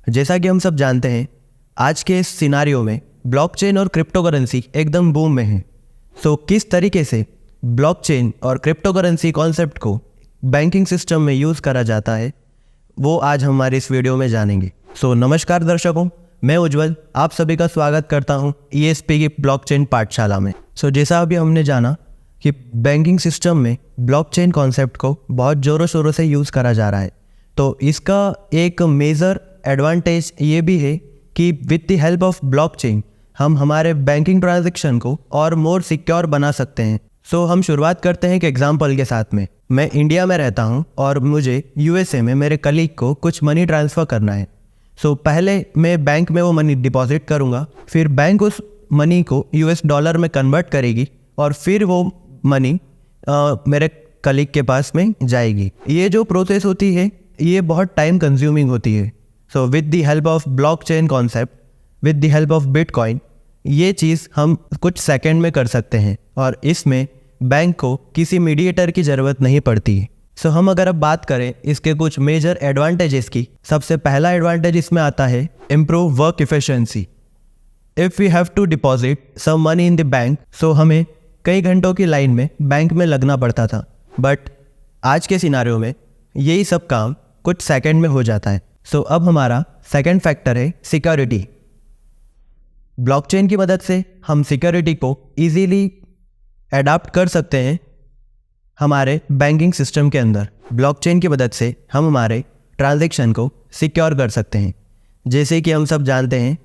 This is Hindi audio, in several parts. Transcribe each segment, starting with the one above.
जैसा कि हम सब जानते हैं, आज के इस सिनारियो में ब्लॉकचेन और क्रिप्टोकरेंसी एकदम बूम में है। सो किस तरीके से ब्लॉकचेन और क्रिप्टोकरेंसी कॉन्सेप्ट को बैंकिंग सिस्टम में यूज़ करा जाता है, वो आज हमारे इस वीडियो में जानेंगे। सो नमस्कार दर्शकों, मैं उज्जवल आप सभी का स्वागत करता हूं ESP की ब्लॉकचेन पाठशाला में। सो जैसा अभी हमने जाना कि बैंकिंग सिस्टम में ब्लॉकचेन कॉन्सेप्ट को बहुत ज़ोरों शोरों से यूज़ करा जा रहा है, तो इसका एक मेजर एडवांटेज ये भी है कि with the help of blockchain हम हमारे बैंकिंग ट्रांजैक्शन को और मोर सिक्योर बना सकते हैं। सो हम शुरुआत करते हैं एक एग्जांपल के साथ में। मैं इंडिया में रहता हूं और मुझे USA में मेरे कलीग को कुछ मनी ट्रांसफ़र करना है। सो पहले मैं बैंक में वो मनी डिपॉजिट करूंगा, फिर बैंक उस मनी को US डॉलर में कन्वर्ट करेगी और फिर वो मनी मेरे कलीग के पास में जाएगी। ये जो प्रोसेस होती है ये बहुत टाइम कंज्यूमिंग होती है। सो with the help of blockchain concept, with the help of bitcoin, ये चीज़ हम कुछ सेकंड में कर सकते हैं और इसमें बैंक को किसी मीडिएटर की ज़रूरत नहीं पड़ती है। सो हम अगर अब बात करें इसके कुछ मेजर एडवांटेजेस की, सबसे पहला एडवांटेज इसमें आता है improve work efficiency. If we have to deposit some money in the bank, so हमें कई घंटों की लाइन में बैंक में लगना पड़ता था, बट आज के सिनारियो में यही सब काम कुछ सेकंड में हो जाता है। सो अब हमारा सेकंड फैक्टर है सिक्योरिटी। ब्लॉकचेन की मदद से हम सिक्योरिटी को इजीली अडाप्ट कर सकते हैं हमारे बैंकिंग सिस्टम के अंदर। ब्लॉकचेन की मदद से हम हमारे ट्रांजैक्शन को सिक्योर कर सकते हैं। जैसे कि हम सब जानते हैं,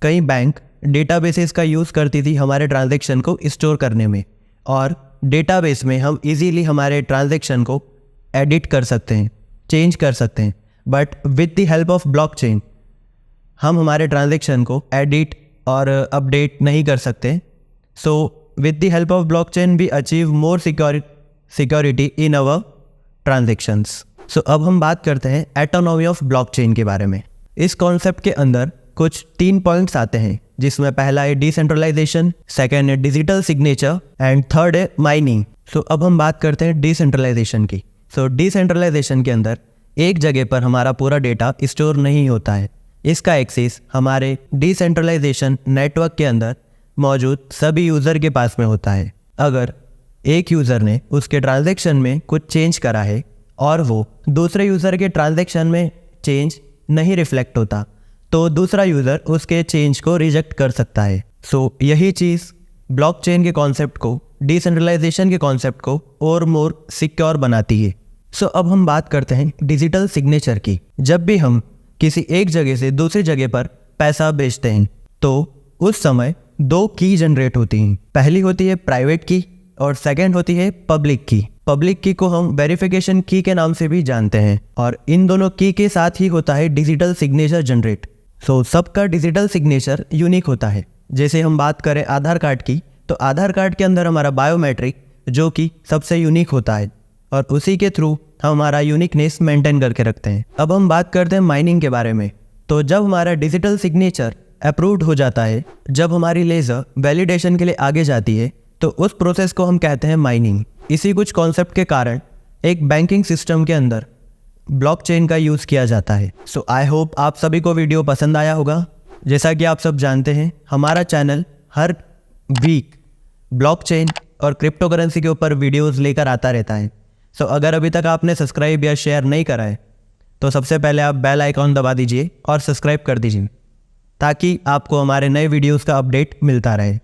कई बैंक डेटाबेसेस का यूज़ करती थी हमारे ट्रांजैक्शन को स्टोर करने में, और डेटाबेस में हम इजीली हमारे ट्रांजैक्शन को एडिट कर सकते हैं, चेंज कर सकते हैं। But with the help of blockchain हम हमारे ट्रांजैक्शन को एडिट और अपडेट नहीं कर सकते। So with the help of blockchain we achieve more security in our transactions. So अब हम बात करते हैं ऑटोनॉमी ऑफ ब्लॉकचेन के बारे में। इस कॉन्सेप्ट के अंदर कुछ 3 पॉइंट्स आते हैं, जिसमें पहला है डिसेंट्रलाइजेशन, सेकेंड है डिजिटल सिग्नेचर एंड थर्ड है माइनिंग। सो अब हम बात करते हैं डिसेंट्रलाइजेशन की। सो डिसेंट्रलाइजेशन के अंदर एक जगह पर हमारा पूरा डेटा स्टोर नहीं होता है। इसका एक्सेस हमारे डिसेंट्रलाइजेशन नेटवर्क के अंदर मौजूद सभी यूज़र के पास में होता है। अगर एक यूज़र ने उसके ट्रांजैक्शन में कुछ चेंज करा है और वो दूसरे यूज़र के ट्रांजैक्शन में चेंज नहीं रिफ्लेक्ट होता, तो दूसरा यूज़र उसके चेंज को रिजेक्ट कर सकता है। सो यही चीज़ ब्लॉकचेन के कॉन्सेप्ट को, डिसेंट्रलाइजेशन के कॉन्सेप्ट को और मोर सिक्योर बनाती है। सो अब हम बात करते हैं डिजिटल सिग्नेचर की। जब भी हम किसी एक जगह से दूसरी जगह पर पैसा भेजते हैं, तो उस समय 2 की जनरेट होती हैं। पहली होती है प्राइवेट की और सेकंड होती है पब्लिक की। पब्लिक की को हम वेरिफिकेशन की के नाम से भी जानते हैं, और इन दोनों की के साथ ही होता है डिजिटल सिग्नेचर जनरेट। सो सबका डिजिटल सिग्नेचर यूनिक होता है। जैसे हम बात करें आधार कार्ड की, तो आधार कार्ड के अंदर हमारा बायोमेट्रिक जो कि सबसे यूनिक होता है, और उसी के थ्रू हम हमारा यूनिकनेस मेंटेन करके रखते हैं। अब हम बात करते हैं माइनिंग के बारे में। तो जब हमारा डिजिटल सिग्नेचर अप्रूव्ड हो जाता है, जब हमारी लेज़र वैलिडेशन के लिए आगे जाती है, तो उस प्रोसेस को हम कहते हैं माइनिंग। इसी कुछ कॉन्सेप्ट के कारण एक बैंकिंग सिस्टम के अंदर ब्लॉकचेन का यूज़ किया जाता है। सो आई होप आप सभी को वीडियो पसंद आया होगा। जैसा कि आप सब जानते हैं, हमारा चैनल हर वीक ब्लॉकचेन और क्रिप्टोकरेंसी के ऊपर वीडियोज़ लेकर आता रहता है। सो अगर अभी तक आपने सब्सक्राइब या शेयर नहीं करा है, तो सबसे पहले आप बेल आइकॉन दबा दीजिए और सब्सक्राइब कर दीजिए, ताकि आपको हमारे नए वीडियोस का अपडेट मिलता रहे।